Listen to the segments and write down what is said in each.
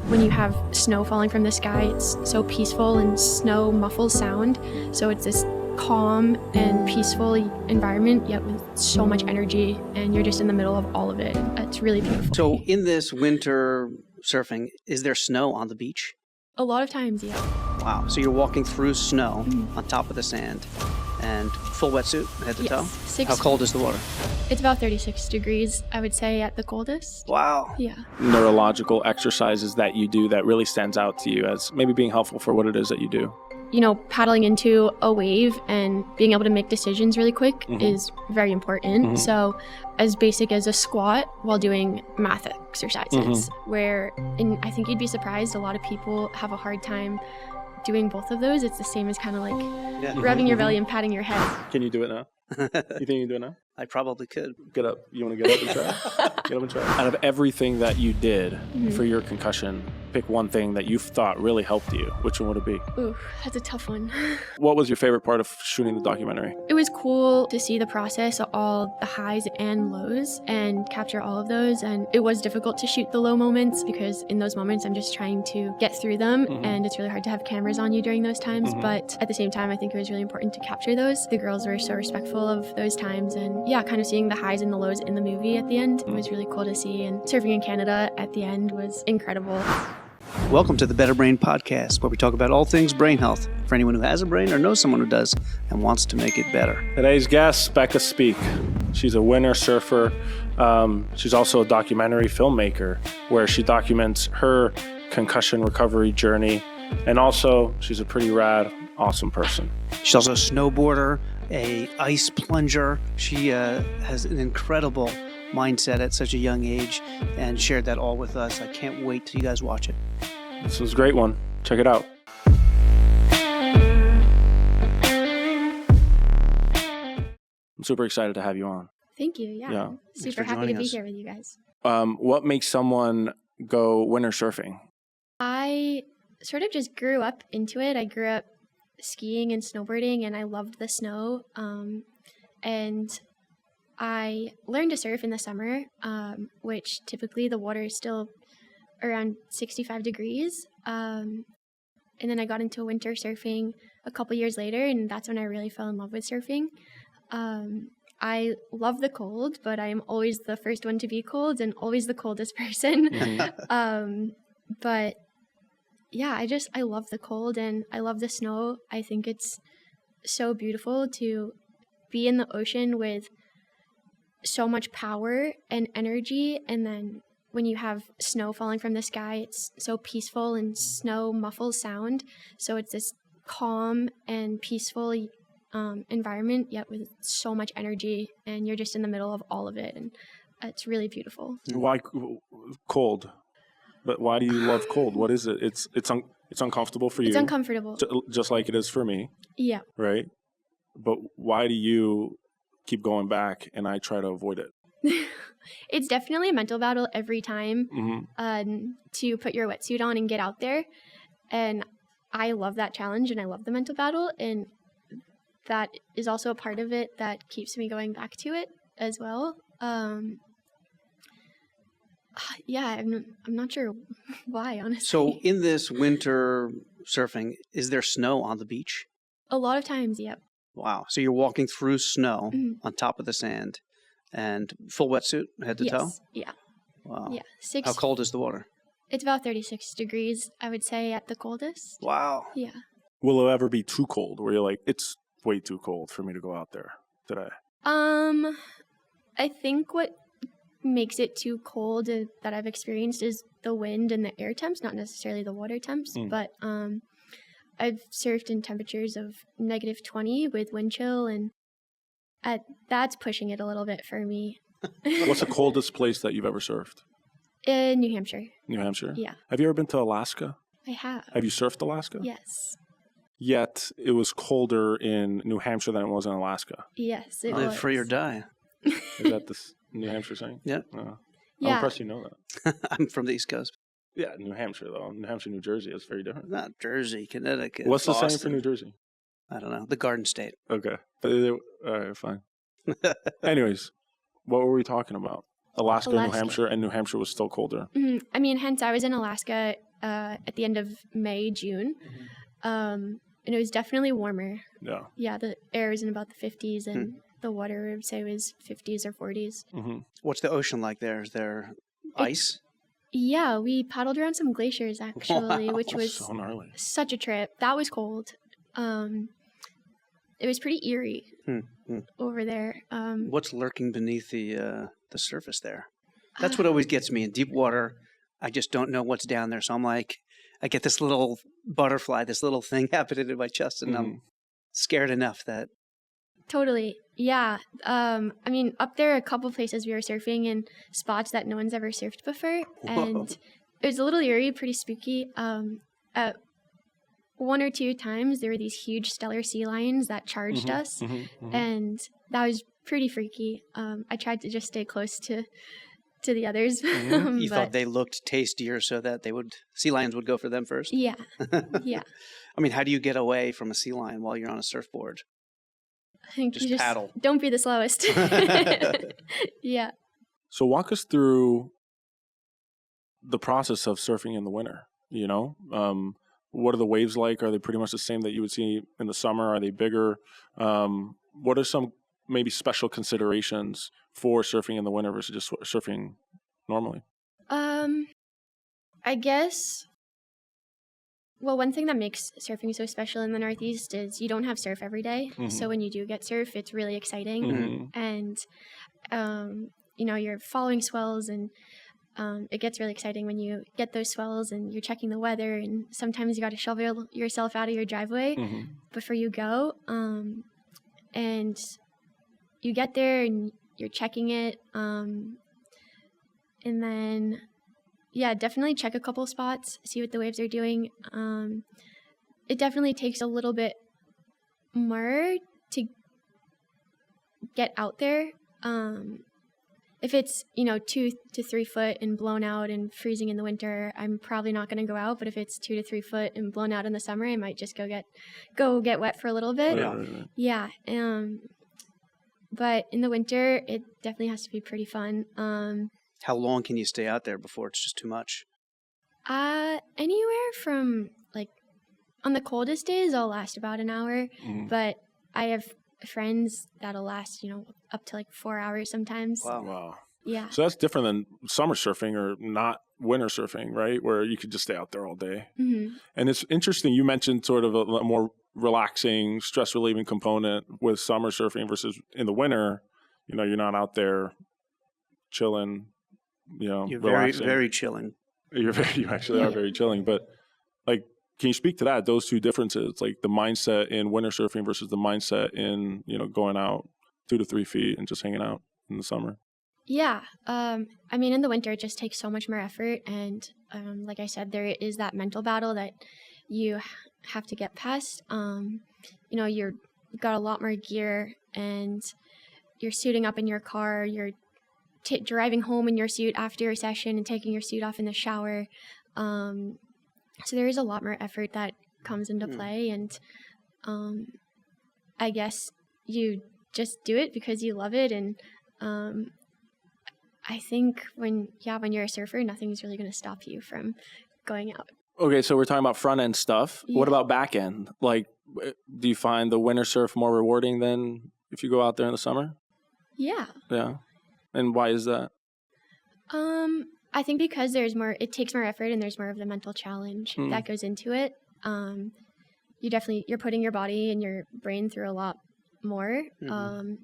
When you have snow falling from the sky, it's so peaceful and snow muffles sound. So it's this calm and peaceful environment, yet with so much energy, and you're just in the middle of all of it. It's really beautiful. So in this winter surfing, is there snow on the beach? A lot of times, yeah. Wow. So you're walking through snow on top of the sand and full wetsuit head to toe? How cold is the water? It's about 36 degrees, I would say, at the coldest. Wow. Yeah. Neurological exercises that you do that really stands out to you as maybe being helpful for what it is that you do? You know, paddling into a wave and being able to make decisions really quick is very important. So as basic as a squat while doing math exercises, where, and I think you'd be surprised, a lot of people have a hard time doing both of those. It's the same as kind of like rubbing your belly and patting your head. Can you do it now? You think you can do it now? I probably could. Get up. You want to get up and try? Get up and try. Out of everything that you did for your concussion, pick one thing that you thought really helped you. Which one would it be? Ooh, that's a tough one. What was your favorite part of shooting the documentary? It was cool to see the process of all the highs and lows and capture all of those. And it was difficult to shoot the low moments because in those moments I'm just trying to get through them, and it's really hard to have cameras on you during those times. But at the same time, I think it was really important to capture those. The girls were so respectful of those times, and yeah, kind of seeing the highs and the lows in the movie at the end was really cool to see. And surfing in Canada at the end was incredible. Welcome to the Better Brain Podcast, where we talk about all things brain health for anyone who has a brain or knows someone who does and wants to make it better. Today's guest, Becca Speaks. She's a winter surfer. She's also a documentary filmmaker where she documents her concussion recovery journey. And also, she's a pretty rad, awesome person. She's also a snowboarder, a ice plunger. She has an incredible mindset at such a young age and shared that all with us. I can't wait till you guys watch it. This was a great one. Check it out. I'm super excited to have you on. Thank you. Yeah. Super happy to be here with you guys. What makes someone go winter surfing? I sort of just grew up into it. I grew up skiing and snowboarding, and I loved the snow. And I learned to surf in the summer, which typically the water is still around 65 degrees. And then I got into winter surfing a couple years later, and that's when I really fell in love with surfing. I love the cold, but I am always the first one to be cold and always the coldest person. But yeah, I love the cold and I love the snow. I think it's so beautiful to be in the ocean with so much power and energy, and then when you have snow falling from the sky, it's so peaceful and snow muffles sound. So it's this calm and peaceful environment, yet with so much energy, and you're just in the middle of all of it, and it's really beautiful. Why cold? But why do you love cold? What is it? It's uncomfortable for you. It's uncomfortable. Just like it is for me. Yeah. Right? But why do you keep going back and I try to avoid it? It's definitely a mental battle every time to put your wetsuit on and get out there. And I love that challenge and I love the mental battle. And that is also a part of it that keeps me going back to it as well. Yeah, I'm not sure why, honestly. So in this winter surfing, is there snow on the beach? A lot of times, yep. Wow. So you're walking through snow on top of the sand and full wetsuit head to toe? Yeah. Wow. Yeah. How cold is the water? It's about 36 degrees, I would say, at the coldest. Wow. Yeah. Will it ever be too cold where you're like, it's way too cold for me to go out there today? I think what makes it too cold that I've experienced is the wind and the air temps, not necessarily the water temps, but I've surfed in temperatures of -20 with wind chill, and that's pushing it a little bit for me. What's the coldest place that you've ever surfed? In New Hampshire. New Hampshire? Yeah. Have you ever been to Alaska? I have. Have you surfed Alaska? Yes. Yet it was colder in New Hampshire than it was in Alaska. Yes, it Live was. free or die. Is that this New Hampshire saying? Yeah. I'm Yeah. impressed you know that. I'm from the East Coast. Yeah, New Hampshire, though. New Hampshire, New Jersey is very different. Not Jersey, Connecticut. What's the Boston. saying for New Jersey? I don't know. The Garden State. Okay. All right, fine. Anyways, what were we talking about? Alaska, New Hampshire, and New Hampshire was still colder. I mean, hence I was in Alaska at the end of May, June. And it was definitely warmer. Yeah. Yeah, the air was in about the 50s, and the water, I would say, was 50s or 40s. What's the ocean like there? Is there ice? Yeah, we paddled around some glaciers, actually, which was So gnarly. such a trip. That was cold. It was pretty eerie over there. What's lurking beneath the surface there? That's what always gets me in deep water. I just don't know what's down there. So I'm like, I get this little butterfly, this little thing happening in my chest, and I'm scared enough that. Totally. Yeah. I mean, up there, a couple places we were surfing in spots that no one's ever surfed before. And it was a little eerie, pretty spooky. At one or two times, there were these huge stellar sea lions that charged us. And that was pretty freaky. I tried to just stay close to the others. You thought they looked tastier so that sea lions would go for them first? Yeah. Yeah. I mean, how do you get away from a sea lion while you're on a surfboard? I think Just you paddle. Don't be the slowest. Yeah. So walk us through the process of surfing in the winter, you know? What are the waves like? Are they pretty much the same that you would see in the summer? Are they bigger? What are some maybe special considerations for surfing in the winter versus just surfing normally? I guess, well, one thing that makes surfing so special in the Northeast is you don't have surf every day. So when you do get surf, it's really exciting. And, you're following swells, and it gets really exciting when you get those swells and you're checking the weather, and sometimes you got to shovel yourself out of your driveway before you go. And you get there and you're checking it. And then, yeah, definitely check a couple spots, see what the waves are doing. It definitely takes a little bit more to get out there. If it's, 2 to 3 foot and blown out and freezing in the winter, I'm probably not going to go out. But if it's 2 to 3 foot and blown out in the summer, I might just go get wet for a little bit. Yeah. But in the winter, it definitely has to be pretty fun. How long can you stay out there before it's just too much? Anywhere from, on the coldest days, I'll last about an hour. But I have friends that'll last, up to 4 hours sometimes. Wow. Yeah. So that's different than summer surfing or not winter surfing, right? Where you could just stay out there all day. And it's interesting. You mentioned sort of a more relaxing, stress relieving component with summer surfing versus in the winter. You're not out there chilling, You're relaxing. very, very chilling. You actually are very chilling. But can you speak to that, those two differences, the mindset in winter surfing versus the mindset in, going out 2 to 3 feet and just hanging out in the summer? Yeah. In the winter, it just takes so much more effort. And like I said, there is that mental battle that you have to get past. You've got a lot more gear, and you're suiting up in your car. You're driving home in your suit after your session and taking your suit off in the shower. So there is a lot more effort that comes into play. And I guess you just do it because you love it. And I think when you're a surfer, nothing's really going to stop you from going out. Okay, so we're talking about front end stuff. Yeah. What about back end? Do you find the winter surf more rewarding than if you go out there in the summer? Yeah. Yeah. And why is that? I think because it takes more effort, and there's more of the mental challenge that goes into it. You're putting your body and your brain through a lot more. And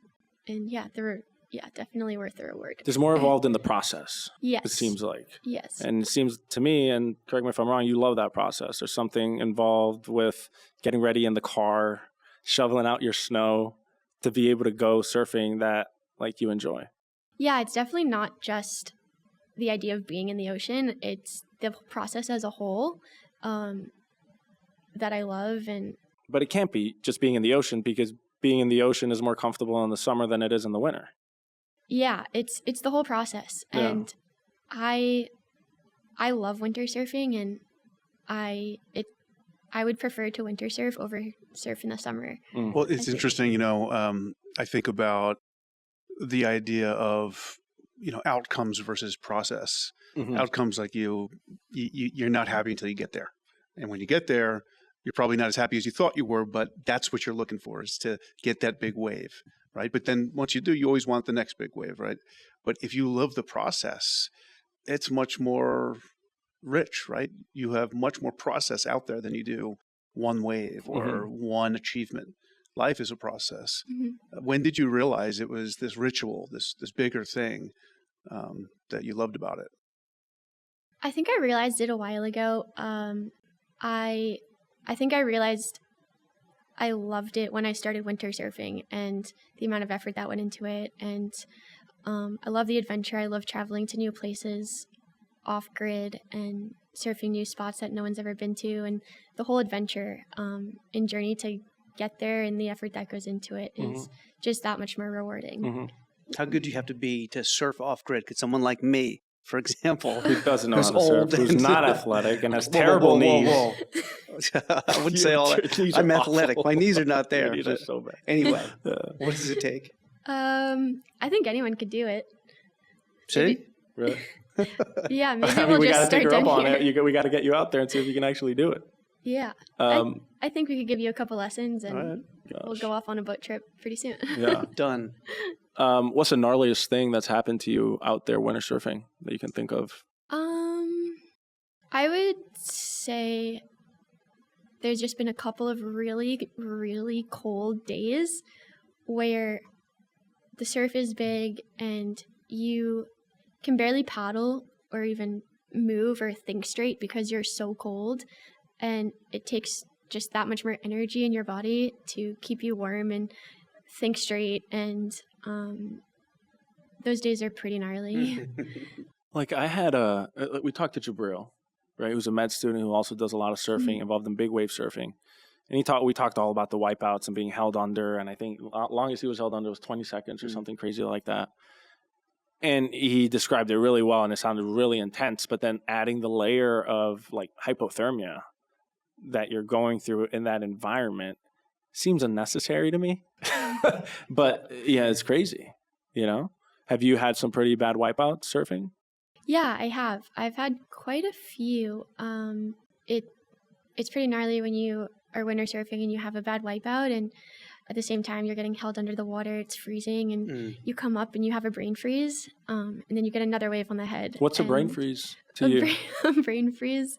definitely worth the reward. There's more involved in the process. Yes. It seems like. Yes. And it seems to me, and correct me if I'm wrong, you love that process. There's something involved with getting ready in the car, shoveling out your snow to be able to go surfing that you enjoy. Yeah, it's definitely not just the idea of being in the ocean. It's the process as a whole that I love. But it can't be just being in the ocean, because being in the ocean is more comfortable in the summer than it is in the winter. Yeah, it's the whole process. Yeah. And I love winter surfing, and I would prefer to winter surf over surf in the summer. Well, it's interesting, I think about the idea of outcomes versus process. Mhm. Outcomes like you're not happy until you get there. And when you get there, you're probably not as happy as you thought you were, but that's what you're looking for, is to get that big wave, right? But then once you do, you always want the next big wave, right? But if you love the process, it's much more rich, right? You have much more process out there than you do one wave or one achievement. Life is a process. When did you realize it was this ritual, this bigger thing that you loved about it? I think I realized it a while ago. I think I realized I loved it when I started winter surfing and the amount of effort that went into it. And I love the adventure. I love traveling to new places off-grid and surfing new spots that no one's ever been to. And the whole adventure and journey to get there and the effort that goes into it is just that much more rewarding. How good do you have to be to surf off-grid? Could someone like me, for example, Who doesn't know who's how to surf, old who's and- not athletic and has terrible knees. I wouldn't say all Your that. knees I'm are athletic. awful. My knees are not there. Your knees are but so bad. Anyway, what does it take? I think anyone could do it. See? Really? Yeah, maybe I mean, we'll we got just to take start her up down on here. it. We got to get you out there and see if you can actually do it. Yeah. Um, I think we could give you a couple lessons and All right. we'll go off on a boat trip pretty soon. Yeah. Done. What's the gnarliest thing that's happened to you out there winter surfing that you can think of? I would say there's just been a couple of really, really cold days where the surf is big and you can barely paddle or even move or think straight because you're so cold, and it takes just that much more energy in your body to keep you warm and think straight, and those days are pretty gnarly. Like I had we talked to Jabril, right? Who's a med student who also does a lot of surfing, involved in big wave surfing. And we talked all about the wipeouts and being held under. And I think longest he was held under was 20 seconds or something crazy like that. And he described it really well and it sounded really intense. But then adding the layer of like hypothermia that you're going through in that environment seems unnecessary to me. But yeah, it's crazy, Have you had some pretty bad wipeouts surfing? Yeah, I have. I've had quite a few. It's pretty gnarly when you are winter surfing and you have a bad wipeout, and at the same time you're getting held under the water. It's freezing, and you come up and you have a brain freeze, and then you get another wave on the head. What's a brain freeze to you? Brain freeze.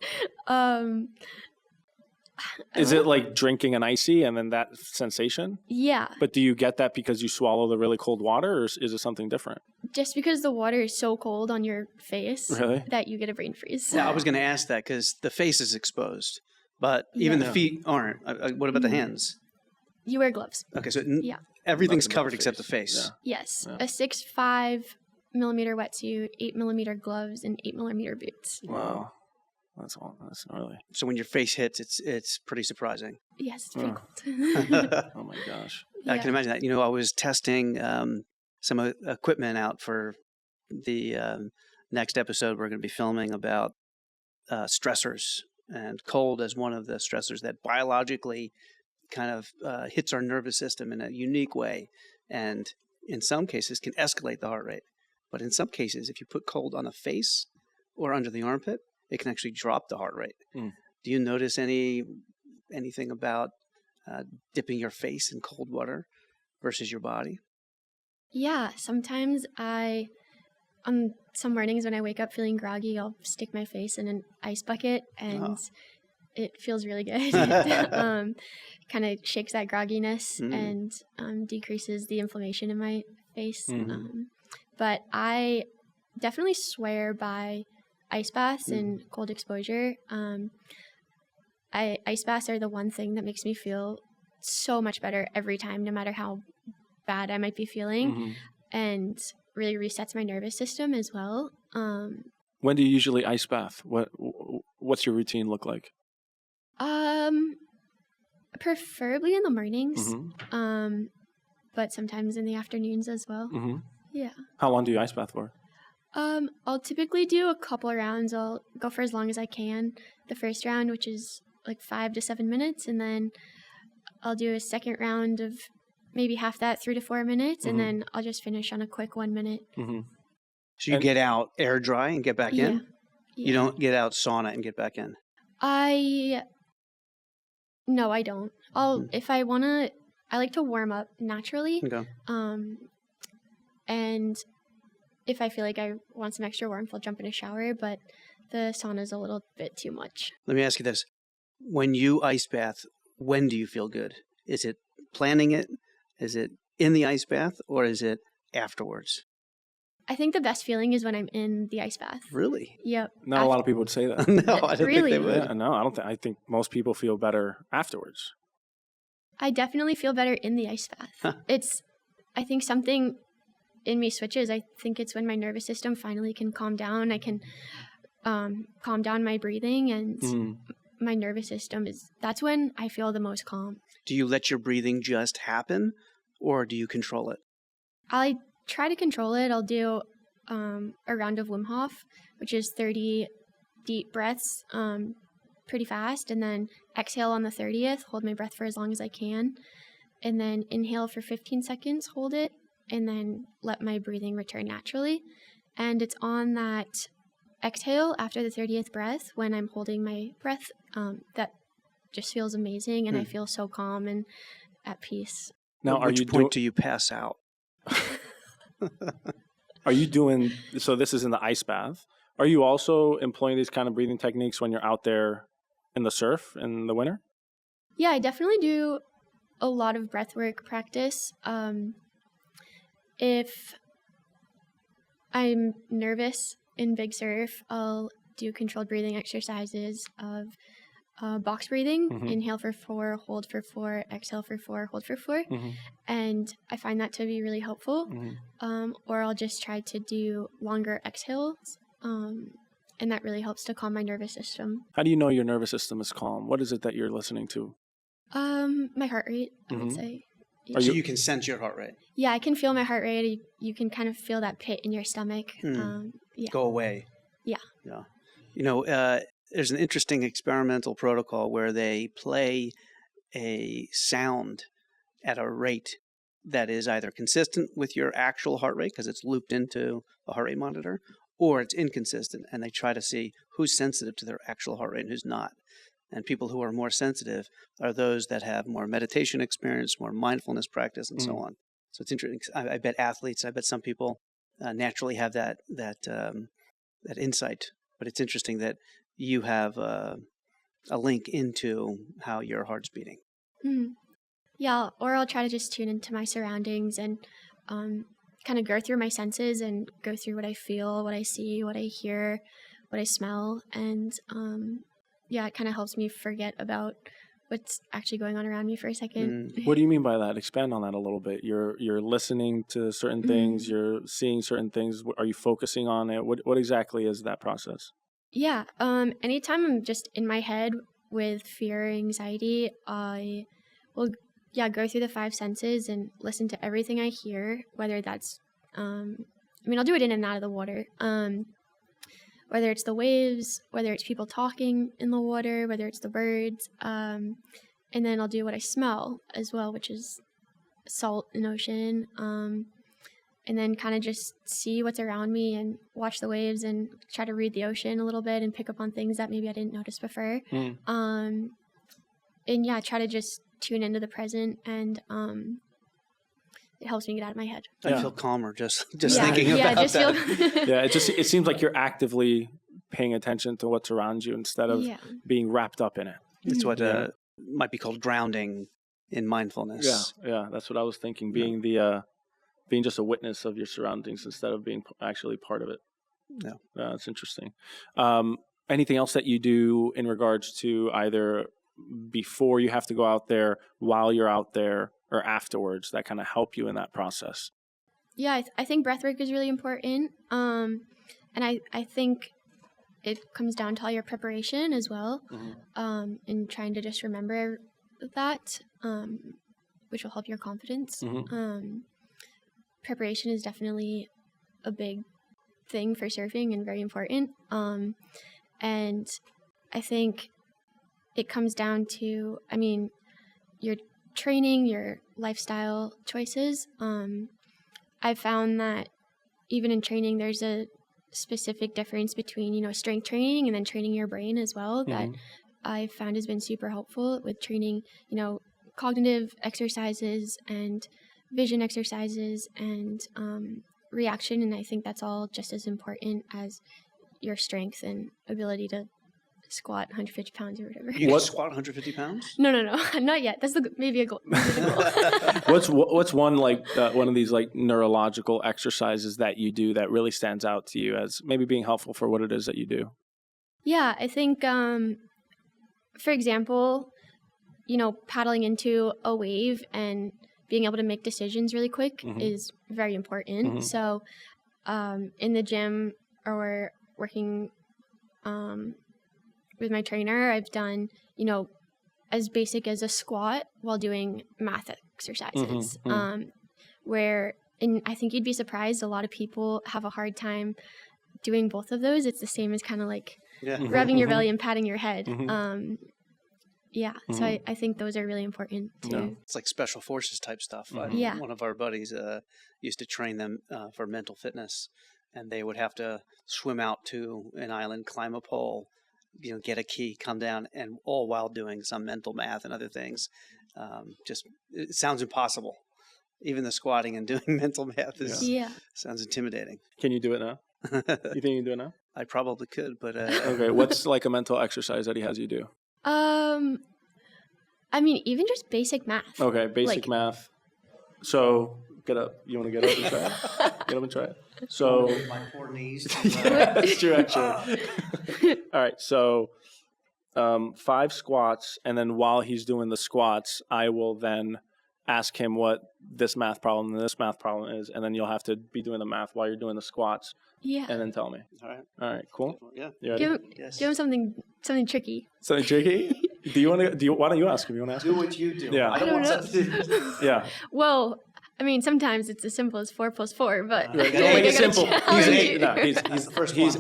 Is it like drinking an icy and then that sensation? Yeah. But do you get that because you swallow the really cold water, or is it something different? Just because the water is so cold on your face that you get a brain freeze. Yeah, I was going to ask that because the face is exposed, but even the feet aren't. What about the hands? You wear gloves. Okay, so Nothing everything's but covered the except the face. face. Yeah. Yes. A 6'5" millimeter wetsuit, 8mm gloves, and 8mm boots. Wow. That's gnarly. So when your face hits, it's pretty surprising. Yes, it's pretty cold. Oh my gosh. I can imagine that. I was testing some equipment out for the next episode we're going to be filming about stressors, and cold as one of the stressors that biologically kind of hits our nervous system in a unique way, and in some cases can escalate the heart rate. But in some cases, if you put cold on the face or under the armpit, it can actually drop the heart rate. Do you notice anything about dipping your face in cold water versus your body? Yeah, sometimes on some mornings when I wake up feeling groggy, I'll stick my face in an ice bucket and it feels really good. Kind of shakes that grogginess and decreases the inflammation in my face. But I definitely swear by ice baths and cold exposure. Ice baths are the one thing that makes me feel so much better every time, no matter how bad I might be feeling, and really resets my nervous system as well. When do you usually ice bath? What's your routine look like? Preferably in the mornings, but sometimes in the afternoons as well. Yeah. How long do you ice bath for? I'll typically do a couple of rounds. I'll go for as long as I can. The first round, which is like 5 to 7 minutes, and then I'll do a second round of maybe half that, 3 to 4 minutes, and then I'll just finish on a quick 1 minute. So you get out air dry and get back in? Yeah. You don't get out sauna and get back in? No, I don't. If I want to, I like to warm up naturally. Okay. And if I feel like I want some extra warmth, I'll jump in a shower, but the sauna is a little bit too much. Let me ask you this. When you ice bath, when do you feel good? Is it planning it? Is it in the ice bath, or is it afterwards? I think the best feeling is when I'm in the ice bath. Really? Yep. Not a lot of people would say that. No, I don't Really? think they would. Yeah, no, I don't think. I think most people feel better afterwards. I definitely feel better in the ice bath. Huh. I think something in me switches. I think it's when my nervous system finally can calm down. I can calm down my breathing, and my nervous system that's when I feel the most calm. Do you let your breathing just happen, or do you control it? I try to control it. I'll do a round of Wim Hof, which is 30 deep breaths pretty fast, and then exhale on the 30th, hold my breath for as long as I can, and then inhale for 15 seconds, hold it, and then let my breathing return naturally. And it's on that exhale after the 30th breath, when I'm holding my breath, that just feels amazing, and I feel so calm and at peace. Now, At which point do you pass out? Are you doing, so this is in the ice bath. Are you also employing these kind of breathing techniques when you're out there in the surf in the winter? Yeah, I definitely do a lot of breathwork practice. If I'm nervous in big surf, I'll do controlled breathing exercises of box breathing. Inhale for 4, hold for 4, exhale for 4, hold for 4. And I find that to be really helpful. Or I'll just try to do longer exhales. And that really helps to calm my nervous system. How do you know your nervous system is calm? What is it that you're listening to? My heart rate, I would say. So you can sense your heart rate? Yeah, I can feel my heart rate. You can kind of feel that pit in your stomach. Go away. Yeah. Yeah. You know, there's an interesting experimental protocol where they play a sound at a rate that is either consistent with your actual heart rate, because it's looped into a heart rate monitor, or it's inconsistent, and they try to see who's sensitive to their actual heart rate and who's not. And people who are more sensitive are those that have more meditation experience, more mindfulness practice, and so on. So it's interesting. I bet athletes, I bet some people naturally have that insight. But it's interesting that you have a link into how your heart's beating. Yeah, or I'll try to just tune into my surroundings and kind of go through my senses and go through what I feel, what I see, what I hear, what I smell. And it kind of helps me forget about what's actually going on around me for a second. What do you mean by that? Expand on that a little bit. You're listening to certain things, you're seeing certain things. Are you focusing on it? What exactly is that process? Yeah, anytime I'm just in my head with fear or anxiety, I will go through the 5 senses and listen to everything I hear, whether that's, I'll do it in and out of the water, whether it's the waves, whether it's people talking in the water, whether it's the birds, and then I'll do what I smell as well, which is salt in ocean, and then kind of just see what's around me and watch the waves and try to read the ocean a little bit and pick up on things that maybe I didn't notice before. Try to just tune into the present, and it helps me get out of my head. I feel calmer just thinking about that. It seems like you're actively paying attention to what's around you instead of being wrapped up in it. It's what might be called grounding in mindfulness. Yeah, that's what I was thinking. Being being just a witness of your surroundings instead of being actually part of it. Yeah, that's interesting. Anything else that you do in regards to either before you have to go out there, while you're out there, or afterwards that kind of help you in that process? Yeah, I think breathwork is really important. And I think it comes down to all your preparation as well, and trying to just remember that, which will help your confidence. Preparation is definitely a big thing for surfing and very important. And I think it comes down to, your training, your lifestyle choices. I've found that, even in training, there's a specific difference between, strength training and then training your brain as well that I've found has been super helpful with training, cognitive exercises and vision exercises and reaction. And I think that's all just as important as your strength and ability to squat 150 pounds or whatever. You can squat 150 pounds? No, not yet. That's maybe a goal. What's one one of these like neurological exercises that you do that really stands out to you as maybe being helpful for what it is that you do? Yeah, I think, for example, paddling into a wave and being able to make decisions really quick is very important. So in the gym or working with my trainer, I've done, as basic as a squat while doing math exercises, and I think you'd be surprised, a lot of people have a hard time doing both of those. It's the same as kind of like rubbing your belly and patting your head. So I think those are really important too. Yeah. It's like special forces type stuff. One of our buddies used to train them for mental fitness, and they would have to swim out to an island, climb a pole, get a key, come down, and all while doing some mental math and other things. It sounds impossible. Even the squatting and doing mental math sounds intimidating. Can you do it now? You think you can do it now? I probably could, but okay. What's like a mental exercise that he has you do? I mean, even just basic math. Okay, basic math. So get up. You want to get up and try it? Get up and try it. So my poor knees. That's true, actually. All right, so 5 squats, and then while he's doing the squats, I will then ask him what this math problem and this math problem is, and then you'll have to be doing the math while you're doing the squats. Yeah. And then tell me. All right, cool. Yeah. You ready? Give him something tricky. Something tricky? Why don't you ask him? You want to ask him? Do what you do. Yeah. I don't want something. Yeah. Well, I mean, sometimes it's as simple as 4 + 4, but Don't make it simple. He's one.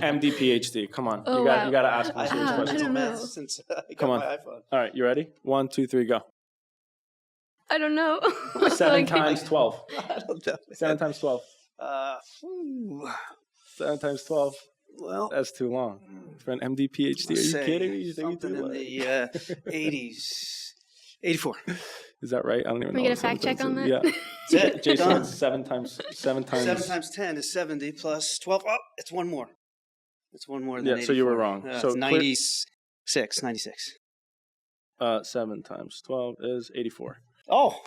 MD PhD. Come on. Oh, you got to ask him I serious have questions. mental know. math since I got Come on. my iPhone. All right, you ready? 1, 2, 3, go. I don't know. 7 times 12. I don't know. 7 times 12. 7 times 12. Well, That's too long. For an MD PhD, are you kidding me? You think something in the 80s. 84. Is that right? I don't even Can we know. get a fact check on that? Yeah. That's it. Jason, Done. it's 7 times 7 times 10 is 70 plus 12. Oh, it's one more. It's one more than 84. So you were wrong. So it's 96. 7 times 12 is 84. Oh.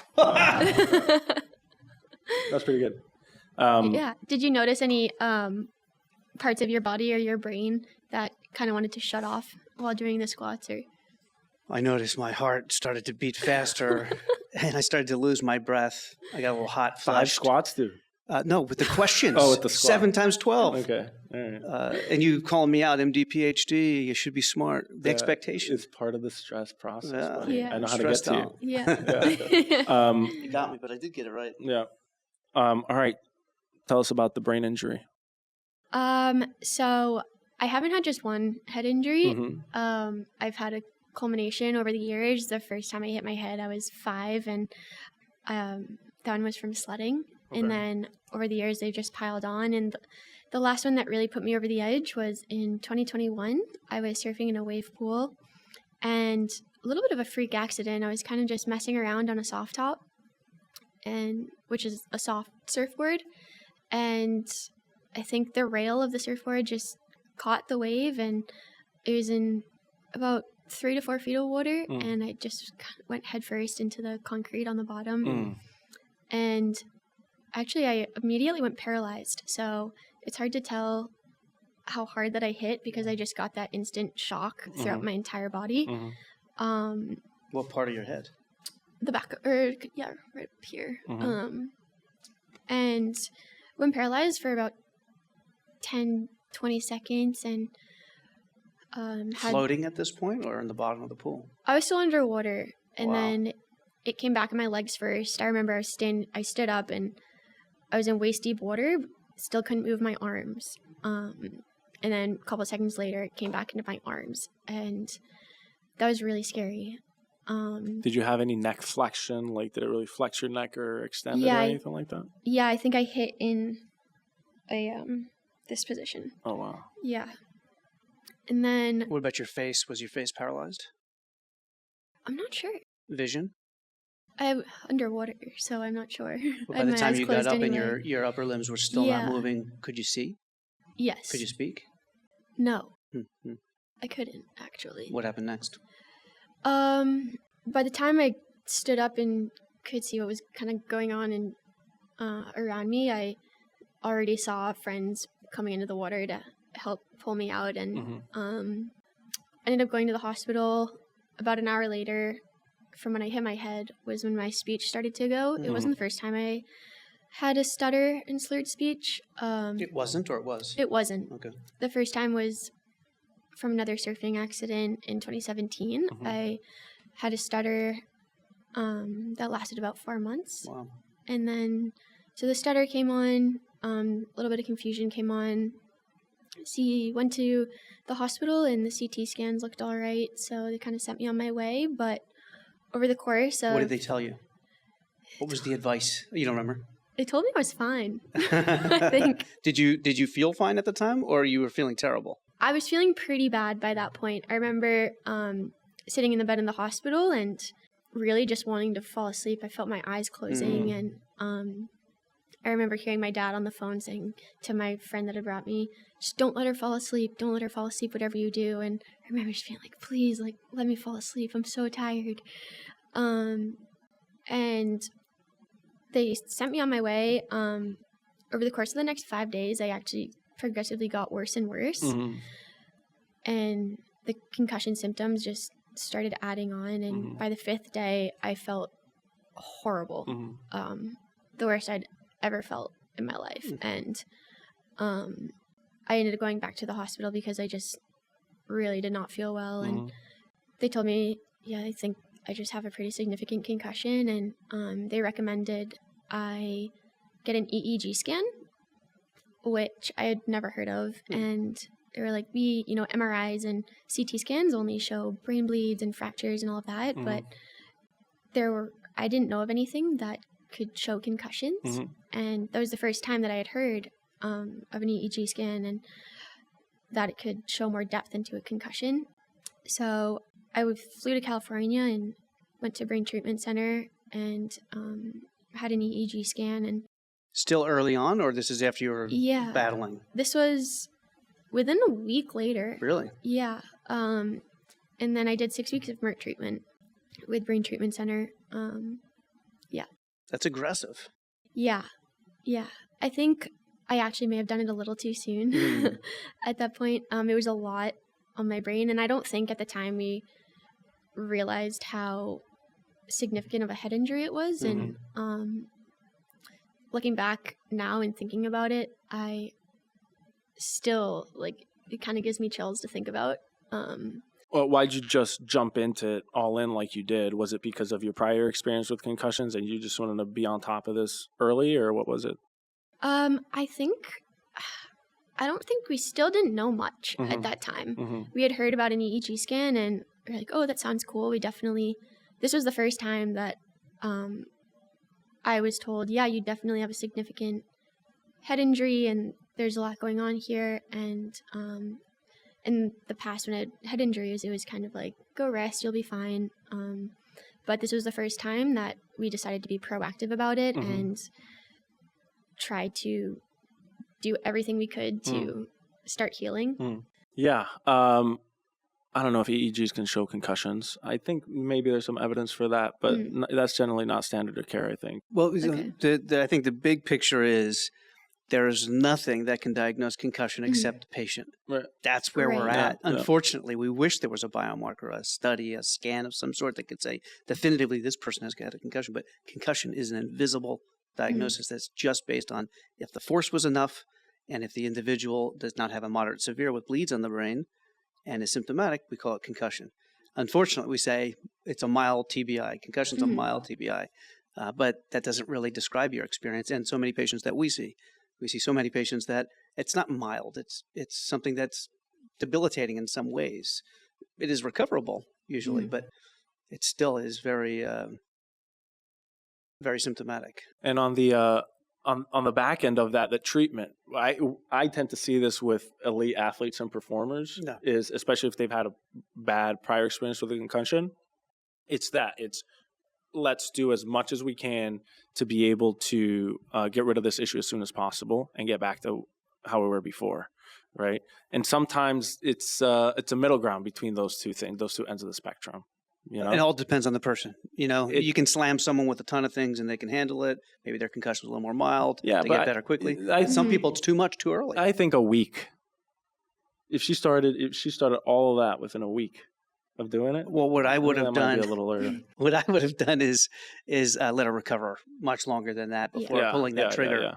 That's pretty good. Yeah. Did you notice any parts of your body or your brain that kind of wanted to shut off while doing the squats? Or I noticed my heart started to beat faster, and I started to lose my breath. I got a little hot. 5 flushed. squats, dude. No, with the questions. Oh, with the squat. 7 times 12. Okay. All right. And you calling me out, MD, PhD, you should be smart. The expectation. It's part of the stress process. Yeah. Buddy. Yeah. I know how to get to you. Out. yeah. You got me, but I did get it right. Yeah. All right. Tell us about the brain injury. So I haven't had just one head injury. Mm-hmm. I've had a culmination over the years. The first time I hit my head, I was 5, and that one was from sledding. Okay. And then over the years, they've just piled on. And the last one that really put me over the edge was in 2021. I was surfing in a wave pool, and a little bit of a freak accident. I was kind of just messing around on a soft top, which is a soft surfboard. And I think the rail of the surfboard just caught the wave, and it was in about 3 to 4 feet of water, and I just went headfirst into the concrete on the bottom. And actually, I immediately went paralyzed. So it's hard to tell how hard that I hit because I just got that instant shock throughout my entire body. What part of your head? The back, right up here. And went paralyzed for about 10, 20 seconds, and floating at this point, or in the bottom of the pool? I was still underwater, and Wow. then it came back in my legs first. I remember I stood up, and I was in waist deep water, still couldn't move my arms. And then a couple of seconds later, it came back into my arms, and that was really scary. Did you have any neck flexion? Like, did it really flex your neck or extend it or anything like that? Yeah, I think I hit in a this position. Oh, wow. Yeah. And then What about your face? Was your face paralyzed? I'm not sure. Vision? I'm underwater, so I'm not sure. Well, I by had the my time eyes you got closed up and anyway. your upper limbs were still not Yeah. moving, could you see? Yes. Could you speak? No, Hmm. I couldn't actually. What happened next? By the time I stood up and could see what was kind of going on and around me, I already saw friends coming into the water to help pull me out, and ended up going to the hospital. About an hour later, from when I hit my head, was when my speech started to go. It wasn't the first time I had a stutter and slurred speech. It wasn't, or it was? It wasn't. Okay. The first time was from another surfing accident in 2017. I had a stutter that lasted about 4 months. Wow. And then, so the stutter came on, a little bit of confusion came on. Went to the hospital and the CT scans looked all right, so they kind of sent me on my way. But over the course of... What did they tell you? What was the advice? You don't remember? They told me I was fine, I think. Did you feel fine at the time, or you were feeling terrible? I was feeling pretty bad by that point. I remember sitting in the bed in the hospital and really just wanting to fall asleep. I felt my eyes closing, and I remember hearing my dad on the phone saying to my friend that had brought me, just don't let her fall asleep. Don't let her fall asleep, whatever you do. And I remember just being like, please, like, let me fall asleep. I'm so tired. And they sent me on my way. Over the course of the next 5 days, I actually progressively got worse and worse. And the concussion symptoms just started adding on. And by the 5th day, I felt horrible. The worst I'd ever felt in my life. And I ended up going back to the hospital because I just really did not feel well. And they told me, yeah, I think I just have a pretty significant concussion. And they recommended I get an EEG scan, which I had never heard of. And they were like, MRIs and CT scans only show brain bleeds and fractures and all of that. But I didn't know of anything that could show concussions. And that was the first time that I had heard of an EEG scan and that it could show more depth into a concussion. So I flew to California and went to Brain Treatment Center and had an EEG scan. And Still early on, or this is after you were battling? This was within a week later. Really? Yeah. And then I did 6 weeks of MERT treatment with Brain Treatment Center. That's aggressive. Yeah. I think I actually may have done it a little too soon at that point. It was a lot on my brain, and I don't think at the time we realized how significant of a head injury it was. And looking back now and thinking about it, I still, it kind of gives me chills to think about. Well, why'd you just jump into it all in like you did? Was it because of your prior experience with concussions and you just wanted to be on top of this early, or what was it? I don't think we still didn't know much at that time. We had heard about an EEG scan and we were like, oh, that sounds cool. This was the first time that I was told, yeah, you definitely have a significant head injury and there's a lot going on here. And in the past when I had head injuries, it was kind of like, go rest, you'll be fine. But this was the first time that we decided to be proactive about it and try to do everything we could to start healing. Yeah. I don't know if EEGs can show concussions. I think maybe there's some evidence for that, but that's generally not standard of care, I think. Well, I think the big picture is there is nothing that can diagnose concussion except the patient. Right. That's where we're at. Yeah. Unfortunately, we wish there was a biomarker, a study, a scan of some sort that could say definitively this person has got a concussion. But concussion is an invisible diagnosis that's just based on if the force was enough and if the individual does not have a moderate severe with bleeds on the brain and is symptomatic, we call it concussion. Unfortunately, we say it's a mild TBI. Concussion's a mild TBI. But that doesn't really describe your experience. And so many patients that we see so many patients that it's not mild. It's something that's debilitating in some ways. It is recoverable usually, but it still is very, very symptomatic. And on on the back end of that, the treatment, I tend to see this with elite athletes and performers, is especially if they've had a bad prior experience with a concussion. It's let's do as much as we can to be able to get rid of this issue as soon as possible and get back to how we were before, right? And sometimes it's a middle ground between those two things, those two ends of the spectrum. You know? It all depends on the person. You know, you can slam someone with a ton of things and they can handle it. Maybe their concussion was a little more mild. They get better quickly. Some people, it's too much too early. I think a week. If she started all of that within a week of doing it. Well, what I would have done, a little earlier. What I would have done is let her recover much longer than that before pulling that trigger.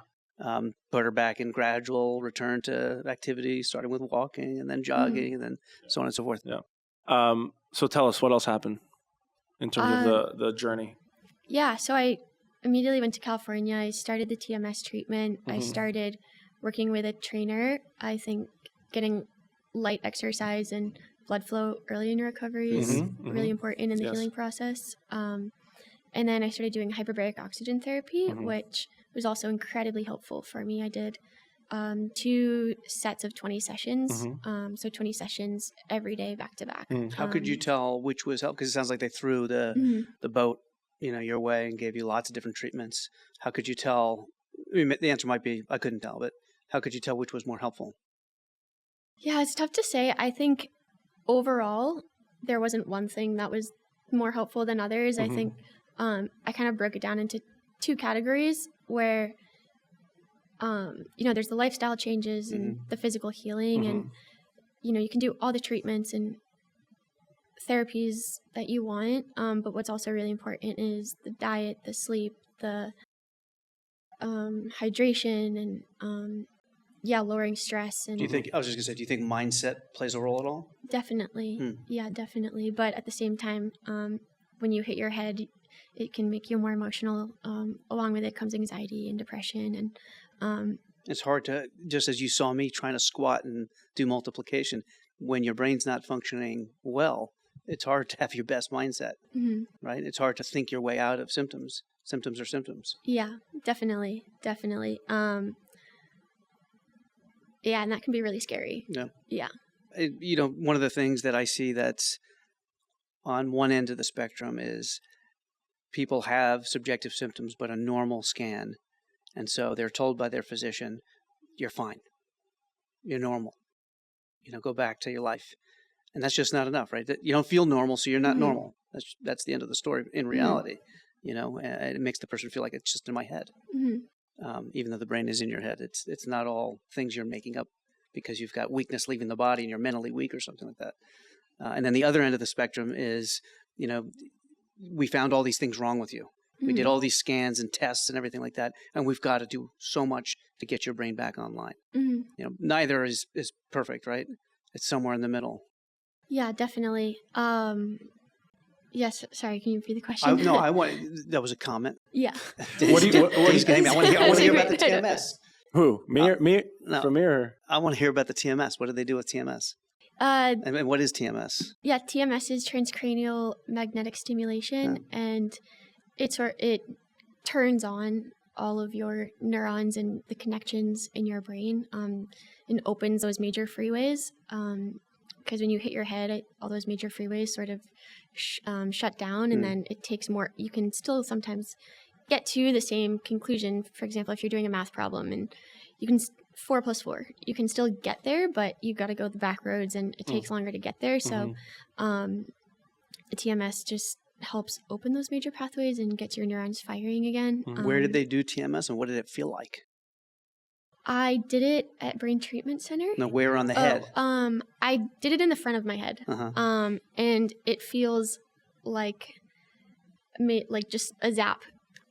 Put her back in gradual return to activity, starting with walking and then jogging and then so on and so forth. Yeah. So tell us, what else happened in terms of the journey? Yeah, so I immediately went to California. I started the TMS treatment. I started working with a trainer. I think getting light exercise and blood flow early in your recovery is really important in the healing process. And then I started doing hyperbaric oxygen therapy, which was also incredibly helpful for me. I did 2 sets of 20 sessions. So 20 sessions every day back to back. How could you tell which was help? Because it sounds like they threw the boat, your way and gave you lots of different treatments. How could you tell? I mean, the answer might be I couldn't tell, but how could you tell which was more helpful? Yeah, it's tough to say. I think overall there wasn't one thing that was more helpful than others. I think I kind of broke it down into 2 categories where there's the lifestyle changes and the physical healing and, you can do all the treatments and therapies that you want. But what's also really important is the diet, the sleep, the hydration and, lowering stress. And do you think mindset plays a role at all? Definitely. Yeah, definitely. But at the same time, when you hit your head, it can make you more emotional. Along with it comes anxiety and depression and, it's hard to, just as you saw me trying to squat and do multiplication, when your brain's not functioning well, it's hard to have your best mindset, right? It's hard to think your way out of symptoms. Symptoms are symptoms. Yeah, definitely. And that can be really scary. Yeah. One of the things that I see that's on one end of the spectrum is people have subjective symptoms, but a normal scan. And so they're told by their physician, you're fine. You're normal. Go back to your life. And that's just not enough, right? You don't feel normal, so you're not normal. That's the end of the story in reality. And it makes the person feel like it's just in my head. Even though the brain is in your head, it's not all things you're making up because you've got weakness leaving the body and you're mentally weak or something like that. And then the other end of the spectrum is, we found all these things wrong with you. We did all these scans and tests and everything like that, and we've got to do so much to get your brain back online. Neither is perfect, right? It's somewhere in the middle. Yeah, definitely. Yes. Sorry, can you repeat the question? That was a comment. Yeah. What he's getting? I want to hear about the TMS. Who? Me? No. From me or? I want to hear about the TMS. What did they do with TMS? And what is TMS? Yeah, TMS is transcranial magnetic stimulation, and it turns on all of your neurons and the connections in your brain, and opens those major freeways. Because when you hit your head, all those major freeways sort of shut down, and then it takes more. You can still sometimes get to the same conclusion. For example, if you're doing a math problem and you can 4 + 4, you can still get there, but you got to go the back roads, and it takes longer to get there. So, the TMS just helps open those major pathways and gets your neurons firing again. Where did they do TMS, and what did it feel like? I did it at Brain Treatment Center. No, where on the head? I did it in the front of my head. And it feels like just a zap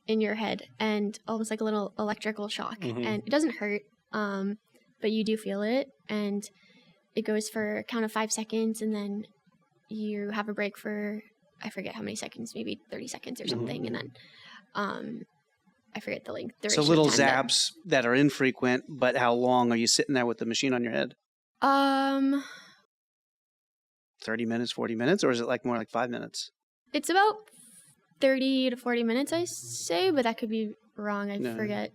in your head, and almost like a little electrical shock. And it doesn't hurt, but you do feel it, and it goes for a count of 5 seconds, and then you have a break for, I forget how many seconds, maybe 30 seconds or something, and then I forget the length. So little zaps that are infrequent, but how long are you sitting there with the machine on your head? 30 minutes, 40 minutes, or is it more like 5 minutes? It's about 30 to 40 minutes, I say, but that could be wrong. I forget.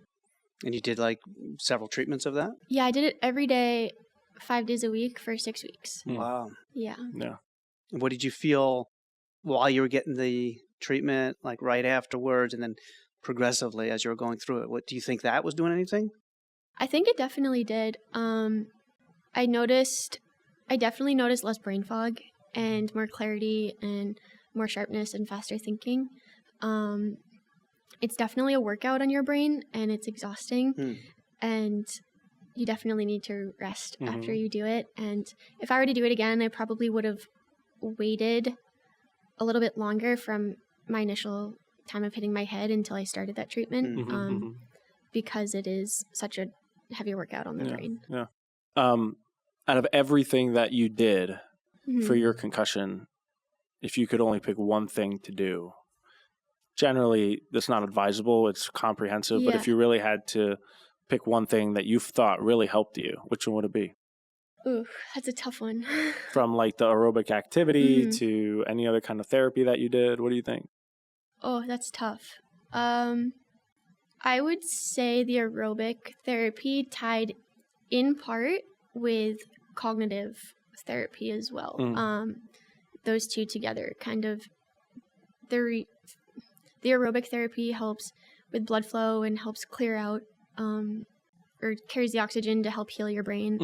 And you did like several treatments of that? Yeah, I did it every day, 5 days a week for 6 weeks. Wow. Yeah. Yeah. And what did you feel while you were getting the treatment, like right afterwards, and then progressively as you were going through it? What do you think that was doing anything? I think it definitely did. I definitely noticed less brain fog and more clarity and more sharpness and faster thinking. It's definitely a workout on your brain, and it's exhausting. And you definitely need to rest after you do it. And if I were to do it again, I probably would have waited a little bit longer from my initial time of hitting my head until I started that treatment, because it is such a heavy workout on the brain. Yeah. Out of everything that you did for your concussion, if you could only pick one thing to do, generally that's not advisable, it's comprehensive, but if you really had to pick one thing that you thought really helped you, which one would it be? Ooh, that's a tough one. From like the aerobic activity to any other kind of therapy that you did, what do you think? Oh, that's tough. I would say the aerobic therapy tied in part with cognitive therapy as well. Those two together kind of, the aerobic therapy helps with blood flow and helps clear out or carries the oxygen to help heal your brain.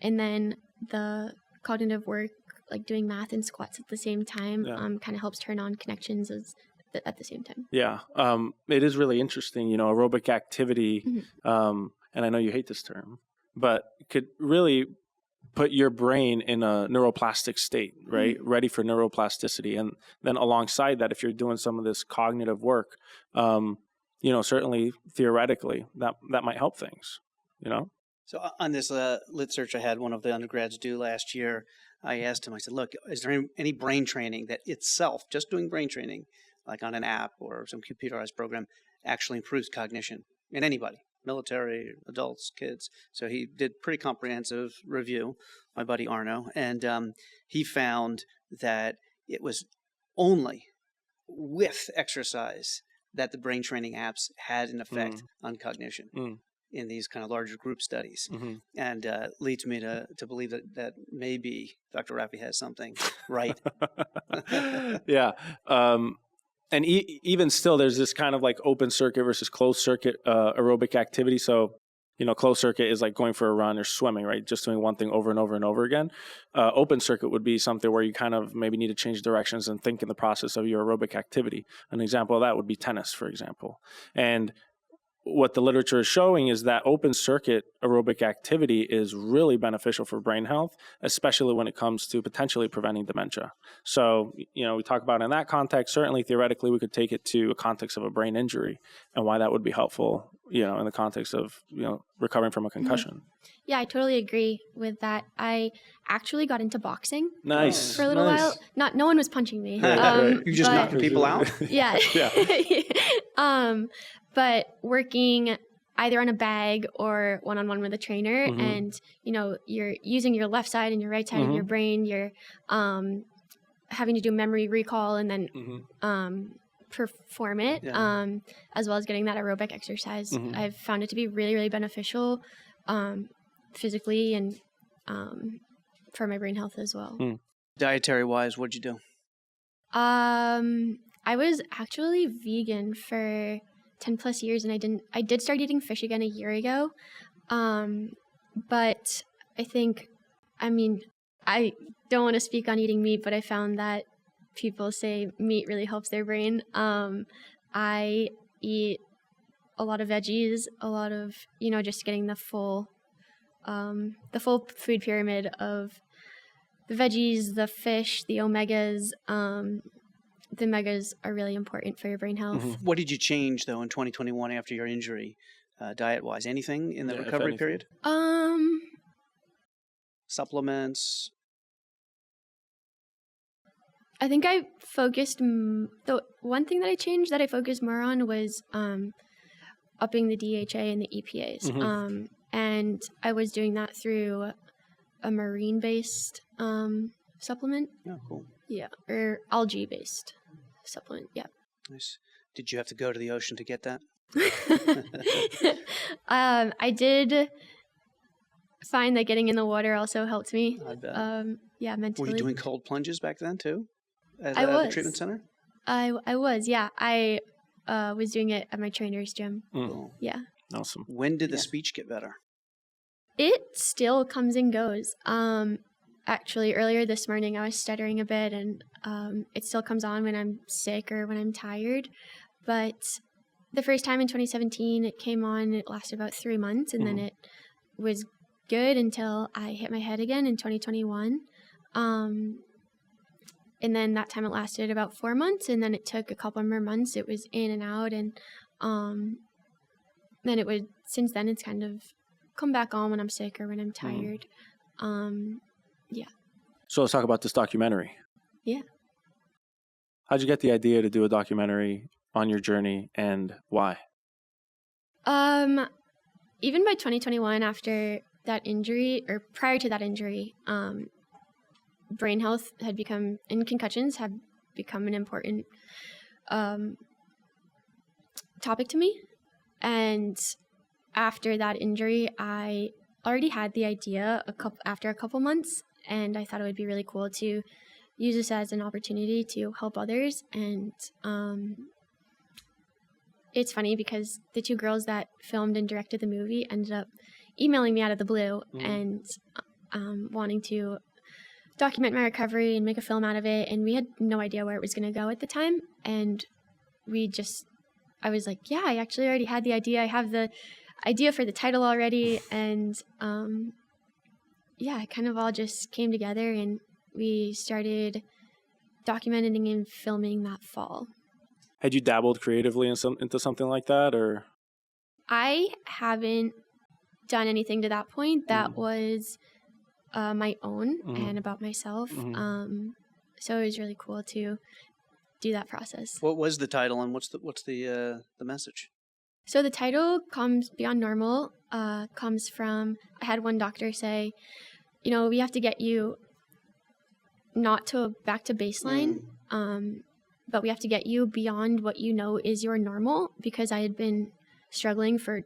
And then the cognitive work, like doing math and squats at the same time, kind of helps turn on connections at the same time. Yeah. It is really interesting, aerobic activity, and I know you hate this term, but could really put your brain in a neuroplastic state, right? Ready for neuroplasticity. And then alongside that, if you're doing some of this cognitive work, certainly theoretically that might help things, So on this lit search I had one of the undergrads do last year, I asked him, I said, look, is there any brain training that itself, just doing brain training, like on an app or some computerized program, actually improves cognition in anybody? Military, adults, kids. So he did pretty comprehensive review, my buddy Arno, and he found that it was only with exercise that the brain training apps had an effect on cognition in these kind of larger group studies, and leads me to believe that maybe Dr. Rafie has something right. Yeah. And even still, there's this kind of like open circuit versus closed circuit aerobic activity. So, closed circuit is like going for a run or swimming, right? Just doing one thing over and over and over again. Open circuit would be something where you kind of maybe need to change directions and think in the process of your aerobic activity. An example of that would be tennis, for example. And what the literature is showing is that open circuit aerobic activity is really beneficial for brain health, especially when it comes to potentially preventing dementia. So, we talk about in that context, certainly theoretically, we could take it to a context of a brain injury and why that would be helpful, in the context of, recovering from a concussion. Yeah, I totally agree with that. I actually got into boxing Nice. for a little while. No one was punching me. You just knocking people out? Yeah. But working either on a bag or one-on-one with a trainer, and you're using your left side and your right side of your brain. You're having to do memory recall and then perform it, as well as getting that aerobic exercise. I've found it to be really, really beneficial physically and for my brain health as well. Dietary wise, what'd you do? I was actually vegan for 10 plus years, and I did start eating fish again a year ago. But I don't want to speak on eating meat, but I found that people say meat really helps their brain. I eat a lot of veggies, a lot of, just getting the full food pyramid of the veggies, the fish, the omegas. The omegas are really important for your brain health. What did you change, though, in 2021 after your injury, diet-wise? Anything in the recovery period? Supplements? I think I focused, the one thing that I changed that I focused more on was upping the DHA and the EPAs. And I was doing that through a marine-based supplement. Oh, cool. Yeah, or algae-based supplement, yeah. Nice. Did you have to go to the ocean to get that? I did find that getting in the water also helped me. I bet. Yeah, mentally. Were you doing cold plunges back then too? At I was. the treatment center? I was, yeah. I was doing it at my trainer's gym. Cool. Yeah. Awesome. When did the speech get better? It still comes and goes. Actually, earlier this morning I was stuttering a bit, and it still comes on when I'm sick or when I'm tired. But the first time in 2017 it came on, it lasted about 3 months, and then it was good until I hit my head again in 2021. And then that time it lasted about 4 months, and then it took a couple more months. It was in and out, and then since then it's kind of come back on when I'm sick or when I'm tired. Yeah. So let's talk about this documentary. Yeah. How'd you get the idea to do a documentary on your journey, and why? Even by 2021, after that injury, or prior to that injury, brain health had become, and concussions have become an important topic to me. And after that injury, I already had the idea after a couple months, and I thought it would be really cool to use this as an opportunity to help others. And it's funny because the 2 girls that filmed and directed the movie ended up emailing me out of the blue and wanting to document my recovery and make a film out of it. And we had no idea where it was going to go at the time. And I was like, yeah, I actually already had the idea. I have the idea for the title already. And yeah, it kind of all just came together, and we started documenting and filming that fall. Had you dabbled creatively into something like that, or? I haven't done anything to that point. That was my own and about myself. So it was really cool to do that process. What was the title, and what's the message? So the title, Comes Beyond Normal, comes from, I had one doctor say, we have to get you not back to baseline, but we have to get you beyond what you know is your normal, because I had been struggling for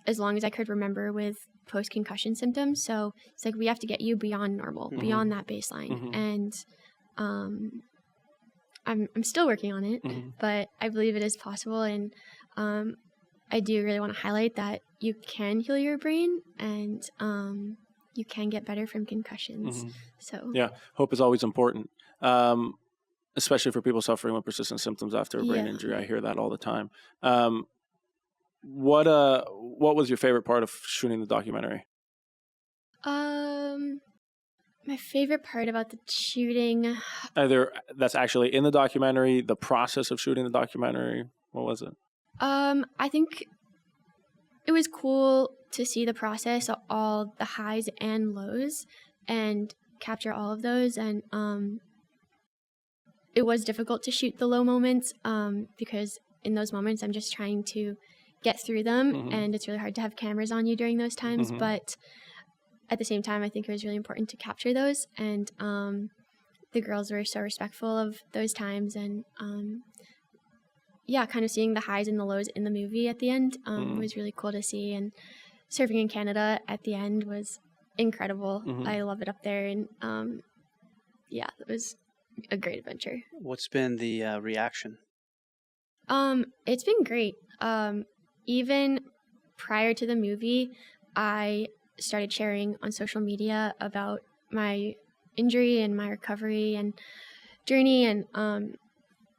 as long as I could remember with post-concussion symptoms. So it's like, we have to get you beyond normal, beyond that baseline. And I'm still working on it, but I believe it is possible. And I do really want to highlight that you can heal your brain, and you can get better from concussions. So yeah, hope is always important, especially for people suffering with persistent symptoms after a brain injury. I hear that all the time. What was your favorite part of shooting the documentary? My favorite part about the shooting, Either that's actually in the documentary, the process of shooting the documentary. What was it? I think it was cool to see the process of all the highs and lows and capture all of those. And it was difficult to shoot the low moments because in those moments I'm just trying to get through them, and it's really hard to have cameras on you during those times. But at the same time, I think it was really important to capture those. And the girls were so respectful of those times, and yeah, kind of seeing the highs and the lows in the movie at the end was really cool to see. And surfing in Canada at the end was incredible. I love it up there. And yeah, it was a great adventure. What's been the reaction? It's been great. Even prior to the movie, I started sharing on social media about my injury and my recovery and journey. And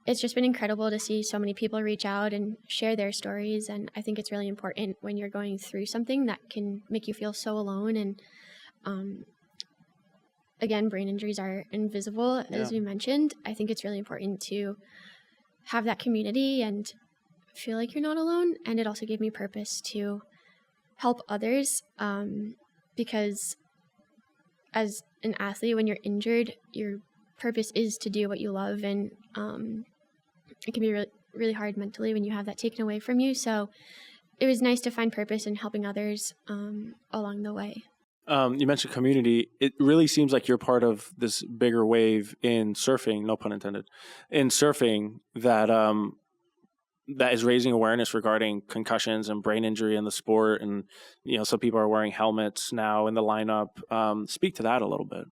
it's just been incredible to see so many people reach out and share their stories. And I think it's really important when you're going through something that can make you feel so alone. And again, brain injuries are invisible, as we mentioned. I think it's really important to have that community and feel like you're not alone. And it also gave me purpose to help others, because as an athlete, when you're injured, your purpose is to do what you love, and it can be really, really hard mentally when you have that taken away from you. So it was nice to find purpose in helping others along the way. You mentioned community. It really seems like you're part of this bigger wave in surfing, no pun intended, in surfing that that is raising awareness regarding concussions and brain injury in the sport. And, some people are wearing helmets now in the lineup. Speak to that a little bit.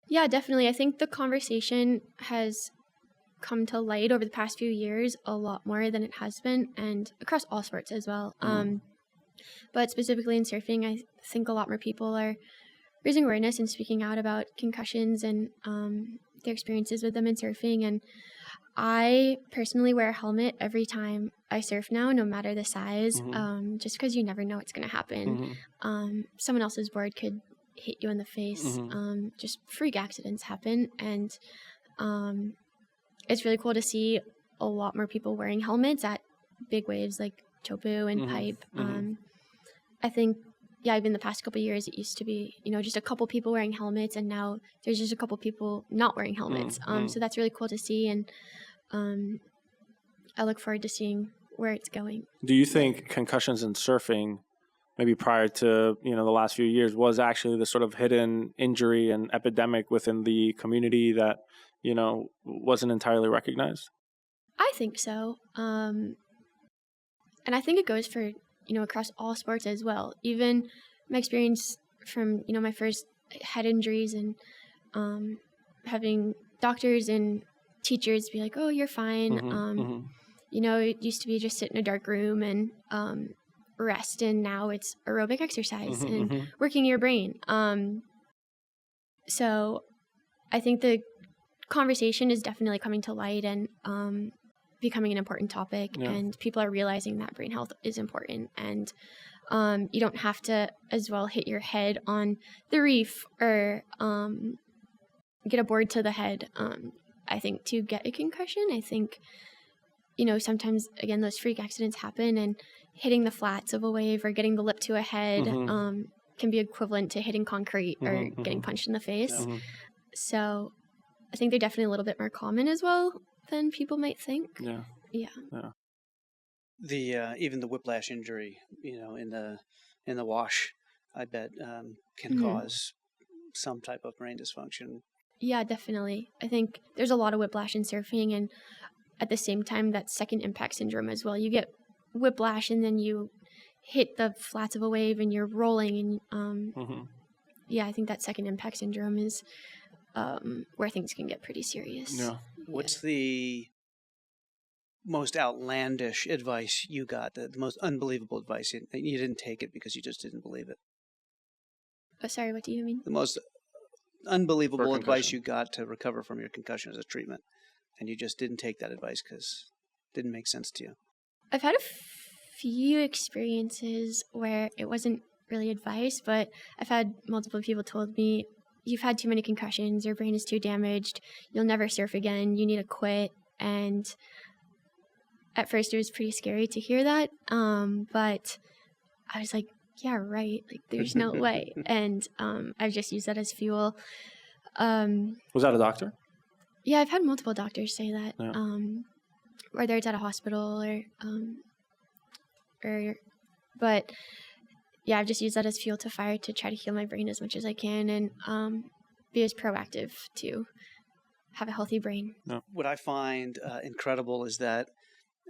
Yeah, definitely. I think the conversation has come to light over the past few years a lot more than it has been, and across all sports as well. But specifically in surfing, I think a lot more people are raising awareness and speaking out about concussions and their experiences with them in surfing. And I personally wear a helmet every time I surf now, no matter the size, just because you never know what's going to happen. Someone else's board could hit you in the face. Just freak accidents happen. And it's really cool to see a lot more people wearing helmets at big waves like Chopu and Pipe. I think, even the past couple of years, it used to be, just a couple people wearing helmets, and now there's just a couple people not wearing helmets. So that's really cool to see, and I look forward to seeing where it's going. Do you think concussions in surfing, maybe prior to, the last few years, was actually the sort of hidden injury and epidemic within the community that, wasn't entirely recognized? I think so. And I think it goes for, across all sports as well. Even my experience from, my first head injuries and having doctors and teachers be like, oh, you're fine. It used to be just sit in a dark room and rest, and now it's aerobic exercise and working your brain. So I think the conversation is definitely coming to light and becoming an important topic, and people are realizing that brain health is important, and you don't have to as well hit your head on the reef or get a board to the head. I think to get a concussion, I think, sometimes, again, those freak accidents happen, and hitting the flats of a wave or getting the lip to a head can be equivalent to hitting concrete or getting punched in the face. So I think they're definitely a little bit more common as well than people might think. Yeah. The even the whiplash injury, in the wash, I bet can cause some type of brain dysfunction. Yeah, definitely. I think there's a lot of whiplash in surfing, and at the same time, that second impact syndrome as well. You get whiplash, and then you hit the flats of a wave, and you're rolling, and I think that second impact syndrome is where things can get pretty serious. What's the most outlandish advice you got, the most unbelievable advice, and you didn't take it because you just didn't believe it? Oh, sorry, what do you mean? The most unbelievable advice you got to recover from your concussion as a treatment, and you just didn't take that advice because it didn't make sense to you. I've had a few experiences where it wasn't really advice, but I've had multiple people told me, you've had too many concussions, your brain is too damaged, you'll never surf again, you need to quit. And at first it was pretty scary to hear that, but I was like, yeah, right, like there's no way. And I've just used that as fuel. Was that a doctor? Yeah, I've had multiple doctors say that, whether it's at a hospital but yeah, I've just used that as fuel to fire to try to heal my brain as much as I can, and be as proactive to have a healthy brain. What I find incredible is that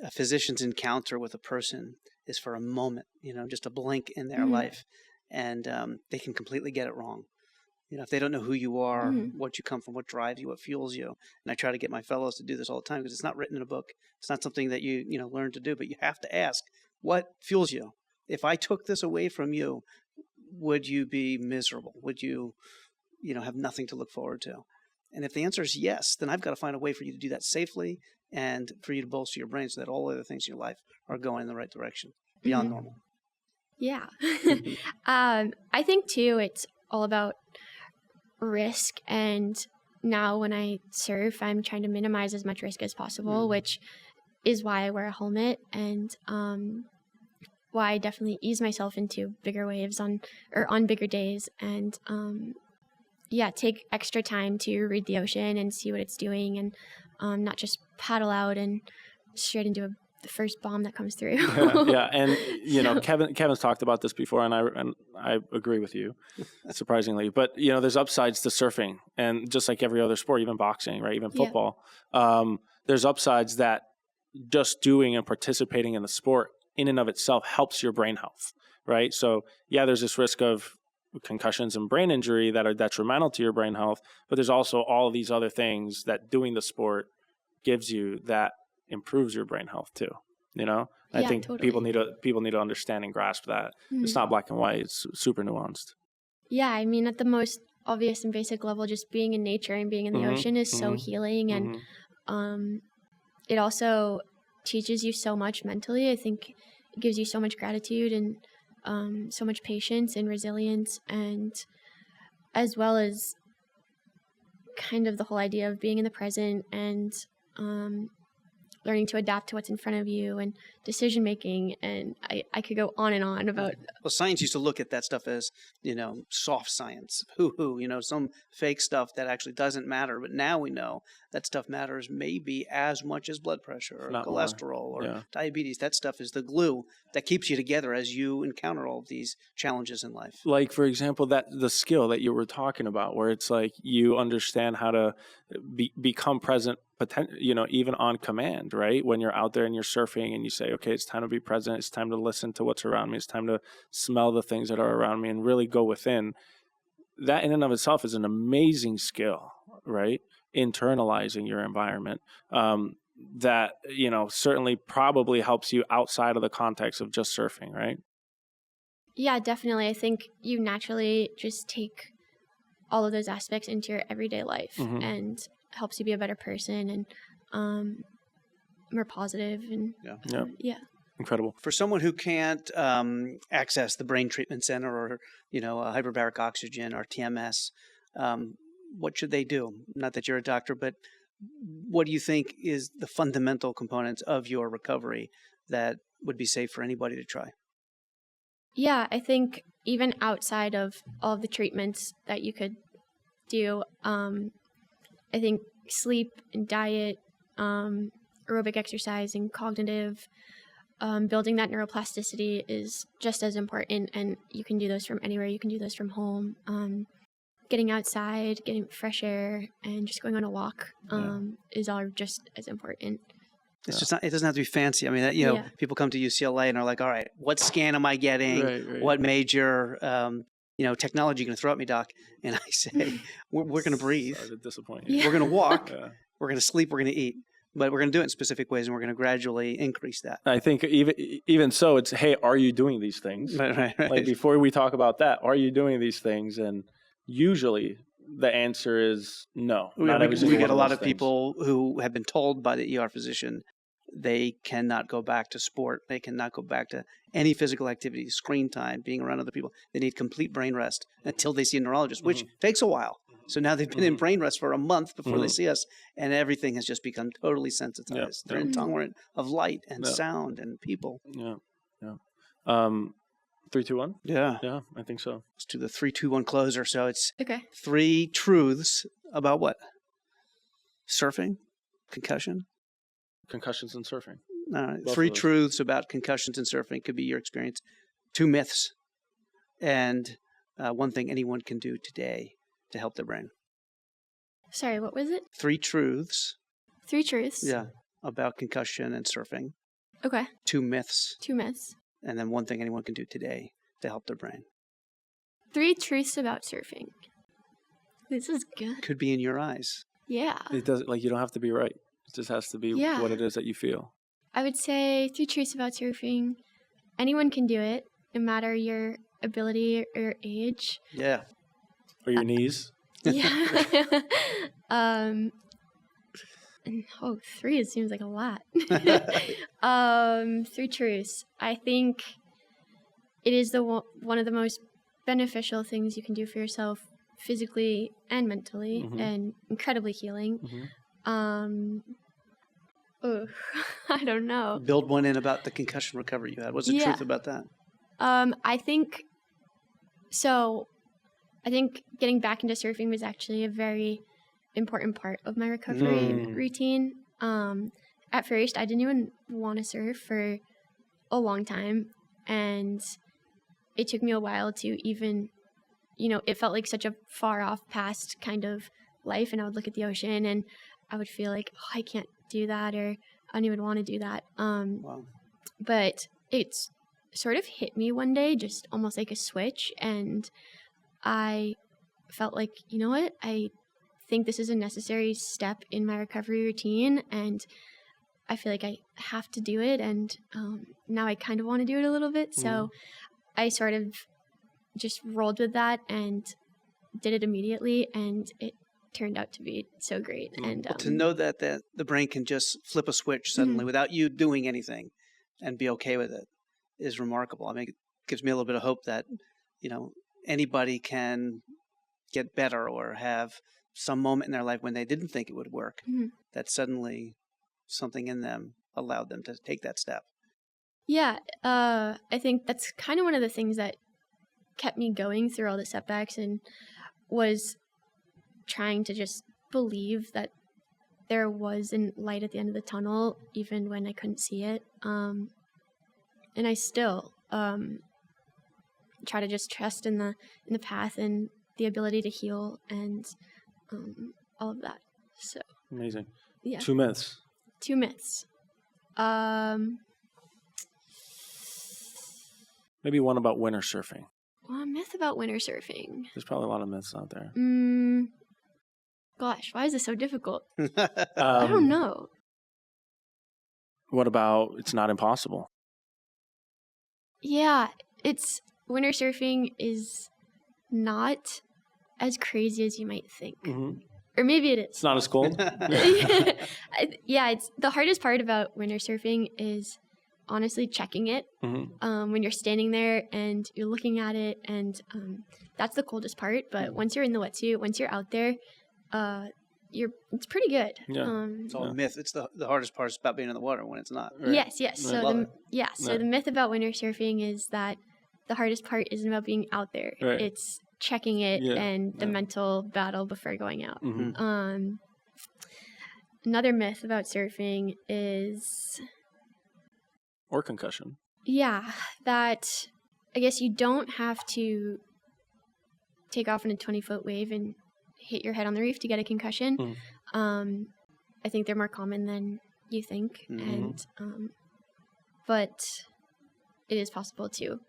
a physician's encounter with a person is for a moment, just a blink in their life, and they can completely get it wrong. If they don't know who you are, what you come from, what drives you, what fuels you. And I try to get my fellows to do this all the time because it's not written in a book. It's not something that you learn to do, but you have to ask, what fuels you? If I took this away from you, would you be miserable? Would you, have nothing to look forward to? And if the answer is yes, then I've got to find a way for you to do that safely and for you to bolster your brain so that all other things in your life are going in the right direction, beyond normal. Yeah. I think, too, it's all about risk. And now when I surf, I'm trying to minimize as much risk as possible, which is why I wear a helmet, and why I definitely ease myself into bigger waves on bigger days, and take extra time to read the ocean and see what it's doing, and not just paddle out and straight into the first bomb that comes through. And Kevin's talked about this before, and I agree with you, surprisingly. But there's upsides to surfing, and just like every other sport, even boxing, right, even football, there's upsides that just doing and participating in the sport in and of itself helps your brain health, right? So yeah, there's this risk of concussions and brain injury that are detrimental to your brain health, but there's also all these other things that doing the sport gives you that improves your brain health too. You know, I think totally. people need to understand and grasp that it's not black and white; it's super nuanced. Yeah, I mean, at the most obvious and basic level, just being in nature and being in the ocean is so healing, and it also teaches you so much mentally. I think it gives you so much gratitude and so much patience and resilience, and as well as kind of the whole idea of being in the present and learning to adapt to what's in front of you and decision making. And I could go on and on about. Well, science used to look at that stuff as, soft science, some fake stuff that actually doesn't matter. But now we know that stuff matters maybe as much as blood pressure or cholesterol or diabetes. That stuff is the glue that keeps you together as you encounter all of these challenges in life. Like, for example, that the skill that you were talking about, where it's like you understand how to become present, even on command, right? When you're out there and you're surfing and you say, okay, it's time to be present. It's time to listen to what's around me. It's time to smell the things that are around me and really go within. That in and of itself is an amazing skill, right? Internalizing your environment. That, certainly probably helps you outside of the context of just surfing, right? Yeah, definitely. I think you naturally just take all of those aspects into your everyday life and helps you be a better person and more positive. And yeah. Incredible. For someone who can't access the brain treatment center or, hyperbaric oxygen or TMS, what should they do? Not that you're a doctor, but what do you think is the fundamental components of your recovery that would be safe for anybody to try? Yeah, I think even outside of all of the treatments that you could do, I think sleep and diet, aerobic exercise and cognitive, building that neuroplasticity is just as important, and you can do those from anywhere. You can do those from home. Getting outside, getting fresh air, and just going on a walk is all just as important. It's just not, it doesn't have to be fancy. I mean, people come to UCLA and are like, all right, what scan am I getting? Right. What major, technology are you going to throw at me, doc? And I say, we're going to breathe. Sorry to disappoint you. Yeah. We're going to walk. We're going to sleep. We're going to eat. But we're going to do it in specific ways, and we're going to gradually increase that. I think even so, it's, hey, are you doing these things? Right. Like, before we talk about that, are you doing these things? And usually the answer is no. We get a lot of people who have been told by the ER physician they cannot go back to sport. They cannot go back to any physical activity, screen time, being around other people. They need complete brain rest until they see a neurologist, which takes a while. So now they've been in brain rest for a month before they see us, and everything has just become totally sensitized. They're intolerant of light and sound and people. 3, 2, 1? Yeah, I think so. Let's do the 3, 2, 1 closer. So it's Okay. 3 truths about what? Surfing? Concussion? Concussions and surfing. 3 truths about concussions and surfing could be your experience. 2 myths. And 1 thing anyone can do today to help their brain. Sorry, what was it? 3 truths. 3 truths? Yeah, about concussion and surfing. Okay. 2 myths. 2 myths. And then 1 thing anyone can do today to help their brain. 3 truths about surfing. This is good. Could be in your eyes. Yeah. It doesn't, you don't have to be right. It just has to be what it is that you feel. I would say 3 truths about surfing. Anyone can do it, no matter your ability or your age. Yeah. Or your knees. Yeah. 3, it seems like a lot. 3 truths. I think it is one of the most beneficial things you can do for yourself physically and mentally, and incredibly healing. I don't know. Build one in about the concussion recovery you had. What's the truth about that? I think getting back into surfing was actually a very important part of my recovery routine. At first, I didn't even want to surf for a long time, and it took me a while to even, it felt like such a far off past kind of life, and I would look at the ocean and I would feel like, oh, I can't do that, or I don't even want to do that. Wow. But it's sort of hit me one day, just almost like a switch. And I felt like, you know what? I think this is a necessary step in my recovery routine. And I feel like I have to do it. And now I kind of want to do it a little bit. So I sort of just rolled with that and did it immediately. And it turned out to be so great. And To know that the brain can just flip a switch suddenly without you doing anything and be okay with it is remarkable. I mean, it gives me a little bit of hope that, anybody can get better or have some moment in their life when they didn't think it would work, that suddenly something in them allowed them to take that step. Yeah, I think that's kind of one of the things that kept me going through all the setbacks, and was trying to just believe that there was a light at the end of the tunnel, even when I couldn't see it. And I still try to just trust in the path and the ability to heal and all of that. So Amazing. yeah. 2 myths. 2 myths. Maybe one about winter surfing. Well, a myth about winter surfing. There's probably a lot of myths out there. Gosh, why is this so difficult? I don't know. What about it's not impossible? Yeah, winter surfing is not as crazy as you might think. Or maybe it is. It's not as cold? Yeah, it's the hardest part about winter surfing is honestly checking it. When you're standing there and you're looking at it, and that's the coldest part. But once you're in the wetsuit, once you're out there, it's pretty good. Yeah. It's all a myth. It's the hardest part is about being in the water when it's not. Right? Yes. So the myth about winter surfing is that the hardest part isn't about being out there. Right. It's checking it and the mental battle before going out. Another myth about surfing is, Or concussion. yeah, that I guess you don't have to take off in a 20-foot wave and hit your head on the reef to get a concussion. I think they're more common than you think, and but it is possible to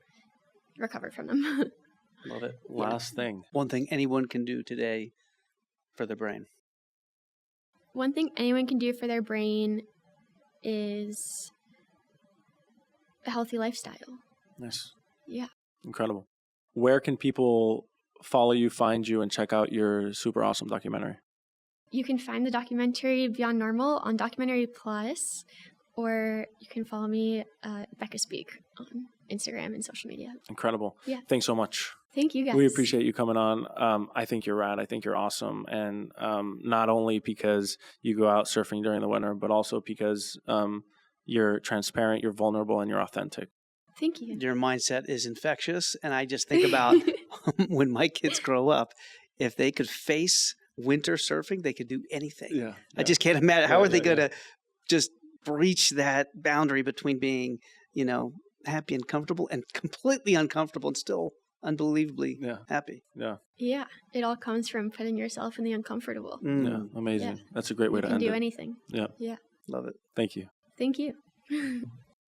recover from them. Love it. Last thing. One thing anyone can do today for their brain. One thing anyone can do for their brain is a healthy lifestyle. Nice. Yeah. Incredible. Where can people follow you, find you, and check out your super awesome documentary? You can find the documentary Beyond Normal on Documentary Plus, or you can follow me, Becca Speaks, on Instagram and social media. Incredible. Yeah. Thanks so much. Thank you, guys. We appreciate you coming on. I think you're rad. I think you're awesome. And not only because you go out surfing during the winter, but also because you're transparent, you're vulnerable, and you're authentic. Thank you. Your mindset is infectious. And I just think about when my kids grow up, if they could face winter surfing, they could do anything. Yeah. I just can't imagine. How are they going to just breach that boundary between being, happy and comfortable and completely uncomfortable and still unbelievably happy? Yeah. Yeah. It all comes from putting yourself in the uncomfortable. Yeah. Amazing. Yeah. That's a great way to end it. You can do anything. Yeah. Yeah. Love it. Thank you. Thank you.